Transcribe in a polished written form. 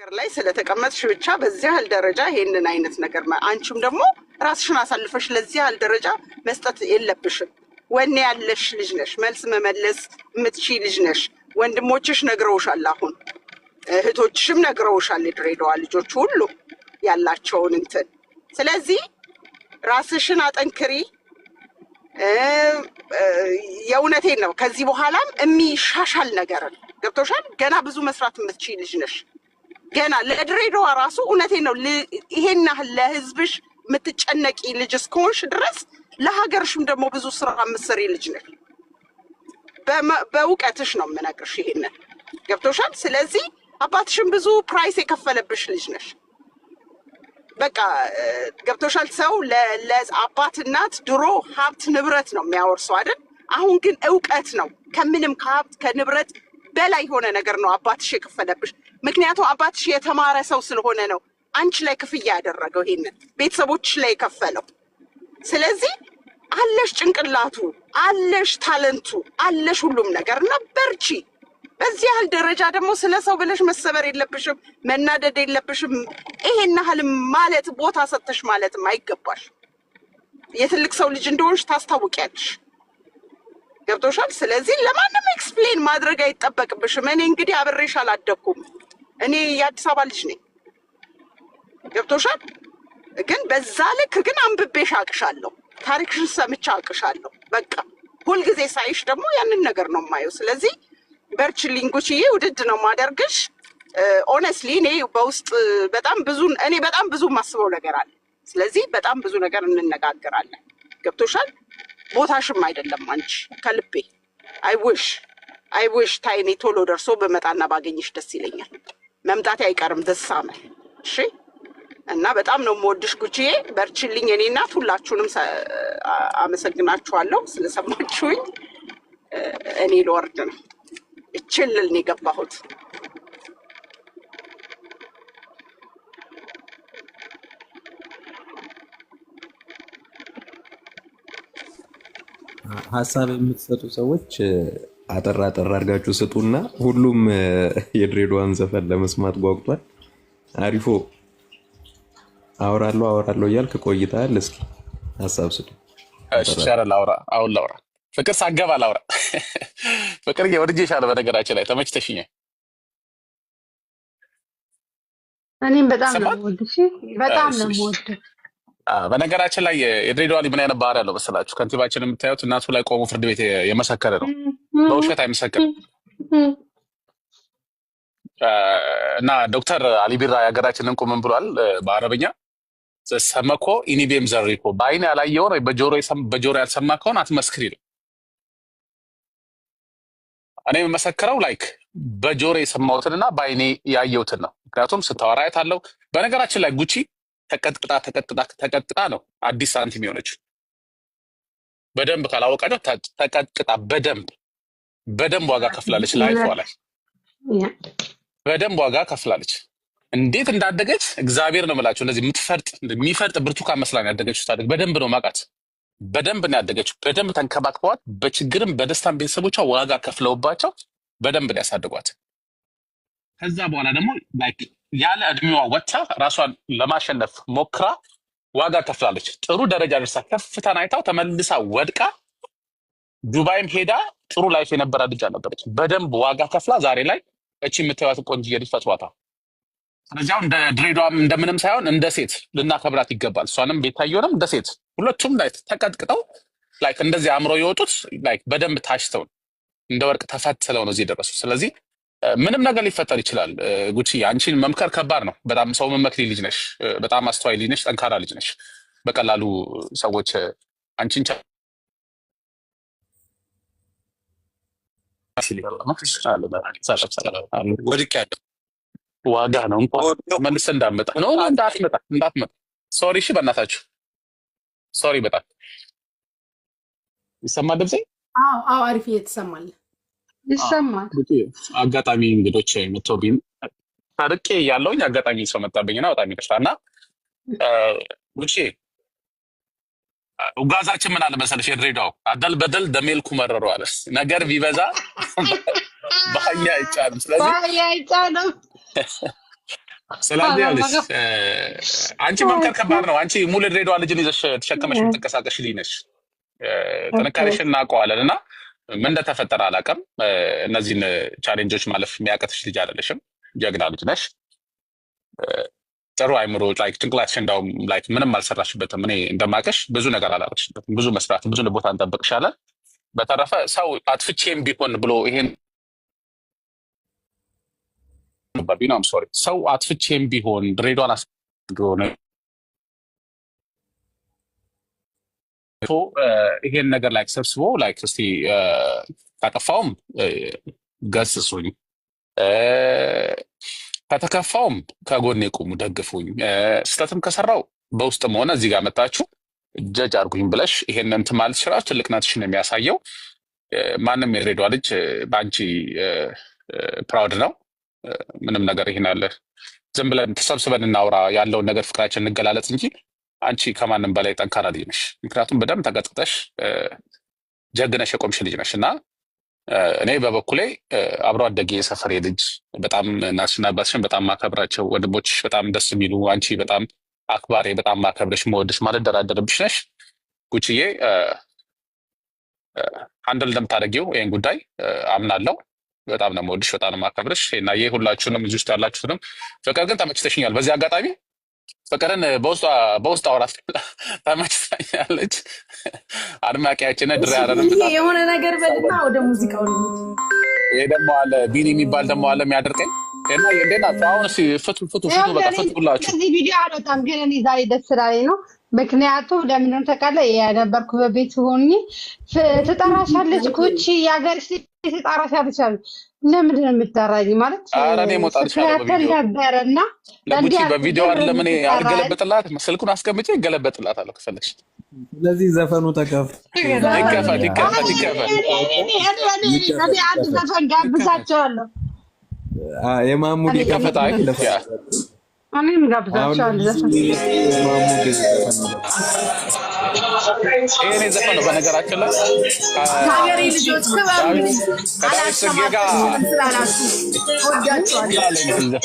ነገር ላይ ስለተቀመጥሽ ብቻ በዚህ ያህል ደረጃ ይሄንን አይነት ነገር አንቺም ደግሞ ራስሽን አሳልፈሽ ለዚህ ያህል ደረጃ መስጠት የለብሽም። ወኔ ያለሽ ልጅ ነሽ፣ መልስ መመለስ የምትችይ ልጅ ነሽ። ወንድሞችሽ ነግረውሻል፣ አሁን እህቶችሽም ነግረውሻል፣ የድሬዳዋ ልጆች ሁሉ ያላቸውን እንትን። ስለዚህ ራስሽን አጠንክሪ። የእውነቴን ነው። ከዚህ በኋላም የሚሻሻል ነገር ገብቶሻል። ገና ብዙ መስራት የምትችይ ልጅ ነሽ። ገና ለድሬዳዋ ራሱ እውነቴን ነው። ይሄን ያህል ለህዝብሽ የምትጨነቂ ልጅ እስከሆንሽ ድረስ ለሀገርሽም ደግሞ ብዙ ስራ የምትሰሪ ልጅ ነሽ። በእውቀትሽ ነው የምነግርሽ ይሄንን ገብቶሻል። ስለዚህ አባትሽም ብዙ ፕራይስ የከፈለብሽ ልጅ ነሽ። በቃ ገብቶሻል። ሰው ለአባት እናት ድሮ ሀብት ንብረት ነው የሚያወርሰው አይደል? አሁን ግን እውቀት ነው ከምንም ከሀብት ከንብረት በላይ የሆነ ነገር ነው አባትሽ የከፈለብሽ። ምክንያቱም አባትሽ የተማረ ሰው ስለሆነ ነው አንቺ ላይ ክፍያ ያደረገው፣ ይሄንን ቤተሰቦችሽ ላይ የከፈለው። ስለዚህ አለሽ ጭንቅላቱ፣ አለሽ ታለንቱ፣ አለሽ ሁሉም ነገር እና በርቺ። በዚህ ያህል ደረጃ ደግሞ ስለ ሰው ብለሽ መሰበር የለብሽም፣ መናደድ የለብሽም። ይሄን ያህል ማለት ቦታ ሰጥተሽ ማለትም አይገባሽ። የትልቅ ሰው ልጅ እንደሆንሽ ታስታውቂያለሽ። ገብቶሻል። ስለዚህ ለማንም ኤክስፕሌን ማድረግ አይጠበቅብሽም። እኔ እንግዲህ አብሬሽ አላደኩም። እኔ የአዲስ አበባ ልጅ ነኝ። ገብቶሻል። ግን በዛ ልክ ግን አንብቤሽ አቅሻለሁ፣ ታሪክሽን ሰምቼ አቅሻለሁ። በቃ ሁልጊዜ ሳይሽ ደግሞ ያንን ነገር ነው የማየው። ስለዚህ በርችልኝ ጉቺዬ፣ ውድድ ነው ማደርግሽ። ኦነስትሊ እኔ በውስጥ በጣም ብዙ ማስበው ነገር አለ። ስለዚህ በጣም ብዙ ነገር እንነጋገራለን። ገብቶሻል። ቦታሽም አይደለም አንቺ ከልቤ አይውሽ ታይሜ ቶሎ ደርሶ በመጣና ባገኝሽ ደስ ይለኛል። መምጣቴ አይቀርም ደሳመል። እሺ። እና በጣም ነው የምወድሽ ጉቺዬ፣ በርችልኝ። እኔ እናት ሁላችሁንም አመሰግናችኋለሁ ስለሰማችሁኝ። እኔ ልወርድ ነው፣ እችልል ነው የገባሁት። ሀሳብ የምትሰጡ ሰዎች አጠር አድርጋችሁ ስጡና ሁሉም የድሬዳዋን ዘፈን ለመስማት ጓጉቷል። አሪፎ አወራለሁ እያልክ ቆይተሃል። እስኪ ሀሳብ ስጡ። እሺ አሁን ላውራ። ፍቅር ሳገባ ላውራ። ፍቅር ወድጄሻለሁ። በነገራችን ላይ ተመችተሽኛል። እኔም በጣም ነው የምወድሽ፣ በጣም ነው የምወድሽ። በነገራችን ላይ የድሬዳዋ ልጅ ምን አይነት ባህሪ ያለው መሰላችሁ? ከንቲባችን የምታዩት እናቱ ላይ ቆሞ ፍርድ ቤት የመሰከረ ነው፣ በውሸት አይመሰክርም። እና ዶክተር አሊ ቢራ የሀገራችንን ቁም ብሏል በአረብኛ ሰመኮ ኢኒቤም ዘሪኮ፣ በአይን ያላየውን ወይ በጆሮ ያልሰማ ከሆነ አትመስክር ይለው። እኔ የምመሰክረው ላይክ በጆሮ የሰማሁትንና በአይኔ ያየሁትን ነው። ምክንያቱም ስታወራ አያታለሁ። በነገራችን ላይ ጉቺ ተቀጥቅጣ ነው አዲስ ሳንቲም የሆነችው። በደንብ ካላወቃቸው ተቀጥቅጣ በደንብ ዋጋ ከፍላለች። ላይፏ ላይ በደንብ ዋጋ ከፍላለች። እንዴት እንዳደገች እግዚአብሔር ነው የምላቸው። እንደዚህ የሚፈርጥ ብርቱካን መስላን ያደገችው ታደግ በደንብ ነው ማውቃት። በደንብ ነው ያደገችው። በደንብ ተንከባክበዋት፣ በችግርም በደስታም ቤተሰቦቿ ዋጋ ከፍለውባቸው በደንብ ነው ያሳድጓት። ከዛ በኋላ ደግሞ ላይክ ያለ እድሜዋ ወጥታ ራሷን ለማሸነፍ ሞክራ ዋጋ ከፍላለች። ጥሩ ደረጃ ደርሳ ከፍታን አይታው ተመልሳ ወድቃ ዱባይም ሄዳ ጥሩ ላይፍ የነበረ ልጅ አልነበረች። በደንብ ዋጋ ከፍላ ዛሬ ላይ እቺ የምታዩት ቆንጆዬ ልጅ ፈጥሯታል። ስለዚህ እንደ ድሬዳዋም እንደምንም ሳይሆን እንደ ሴት ልናከብራት ይገባል። እሷንም ቤታየውንም እንደ ሴት ሁለቱም ላይ ተቀጥቅጠው ላይክ እንደዚህ አእምሮ የወጡት ላይክ በደንብ ታሽተው እንደ ወርቅ ተፈትለው ነው እዚህ ደረሱ። ስለዚህ ምንም ነገር ሊፈጠር ይችላል። ጉቺ አንቺን መምከር ከባድ ነው። በጣም ሰው መመክሪ ልጅ ነሽ። በጣም አስተዋይ ልጅ ነሽ። ጠንካራ ልጅ ነሽ። በቀላሉ ሰዎች አንቺን ወድቅ ያለው ዋጋ ነው። እንኳን መልስ እንዳትመጣ ሶሪ። እሺ በእናታችሁ ሶሪ። በጣም ይሰማል ድምጼ? አዎ አሪፍ እየተሰማል ይሰማል። አጋጣሚ እንግዶች መጥተውብኝ ታርቄ ያለውኝ አጋጣሚ ሰው መጣብኝና በጣም ይቅርታና ጉቺ ኡጋዛችን ምን አለ መሰለሽ፣ የድሬዳው አደል በደል ደሜልኩ መረሩ አለ። ነገር ቢበዛ ባህያ አይጫንም። ስለዚህ ባህያ አይጫንም። ስለዚህ ያለሽ አንቺ መምከር ከባድ ነው። አንቺ ሙሉ ድሬዳዋ ልጅን ይዘሽ ተሸከመሽ የምትንቀሳቀሽ ልጅ ነሽ። ጥንካሬሽን እናውቀዋለን እና ምን እንደተፈጠረ አላውቅም። እነዚህን ቻሌንጆች ማለፍ የሚያቀትሽ ልጅ አይደለሽም። ጀግና ልጅ ነሽ። ጥሩ አይምሮ ላይክ ጭንቅላትሽ እንዳውም ላይክ ምንም አልሰራሽበትም። እኔ እንደማቀሽ ብዙ ነገር አላረግሽበትም። ብዙ መስራት፣ ብዙ ቦታ እንጠብቅሻለን። በተረፈ ሰው አጥፍቼም ቢሆን ብሎ ይሄን ቢኖም ሶሪ ሰው አጥፍቼም ቢሆን ድሬዳዋን አስሆነ ይሄን ነገር ላይክ ሰብስቦ ላይክ እስቲ ካጠፋውም ገስጹኝ፣ ከተከፋውም ከጎኔ ቁሙ፣ ደግፉኝ። ስህተትም ከሰራው በውስጥም ሆነ እዚህ ጋር መጣችሁ ጀጅ አድርጉኝ ብለሽ ይሄንን እንትን ማለት ይችላል። ትልቅነትሽን የሚያሳየው ማንም የድሬዳዋ ልጅ በአንቺ ፕራውድ ነው። ምንም ነገር ይሄን አለ ዝም ብለን ተሰብስበን እናውራ፣ ያለውን ነገር ፍቅራችን እንገላለጽ እንጂ አንቺ ከማንም በላይ ጠንካራ ልጅ ነሽ። ምክንያቱም በደንብ ተቀጥቅጠሽ ጀግነሽ የቆምሽ ልጅ ነሽ እና እኔ በበኩሌ አብሮ አደጌ የሰፈሬ ልጅ በጣም እናትሽና አባትሽን በጣም ማከብራቸው ወንድሞችሽ በጣም ደስ የሚሉ አንቺ በጣም አክባሪ በጣም ማከብረሽ መወድሽ ማለት ደራደርብሽ ነሽ። ጉቺዬ አንድል እንደምታደርጊው ይህን ጉዳይ አምናለሁ። በጣም ነው የምወድሽ፣ በጣም ነው የማከብርሽ እና ይሄ ሁላችሁንም እዚህ ውስጥ ያላችሁትንም ፍቅር ግን ተመችተሽኛል። በዚህ አጋጣሚ ፍቅርን በውስጥ አውራት ተመችታኛለች። አድማቂያችን ድሬ ያረንም የሆነ ነገር በልና ወደ ሙዚቃው ነው። ይሄ ደግሞ አለ ቢኒ የሚባል ደግሞ አለ የሚያደርቀኝ እና እንደና አሁን እስኪ ፍቱ በቃ ፍቱ ብላችሁ እዚህ ቪዲዮ አልወጣም፣ ግን እኔ ዛሬ ደስ ስላለኝ ነው። ምክንያቱም ለምን ነው ተቃለ የነበርኩ በቤት ሆኜ ትጠራሻለች ጉቺ የሀገር ትጠራሻለች አሉ። ለምንድን ነው የምትጠራኝ ማለት እኔ ሞጣልሻለሁ ነበረና ለጉቺ በቪዲዮ አይደለም እኔ አልገለበጥላት ስልኩን አስቀምጬ ገለበጥላታለሁ ከፈለግሽ። ስለዚህ ዘፈኑ ይከፈት። እኔ አንድ ዘፈን ጋብዛቸዋለሁ። የማሙድ ይከፈት። አይ እኔም ጋብዛቸዋለሁ ዘፈን ይሄኔ ዘፈን ነው በነገራችን ላይ ሀገሬ ልጆች አላሰማችሁም ስላላችሁ ወዳችኋለሁ።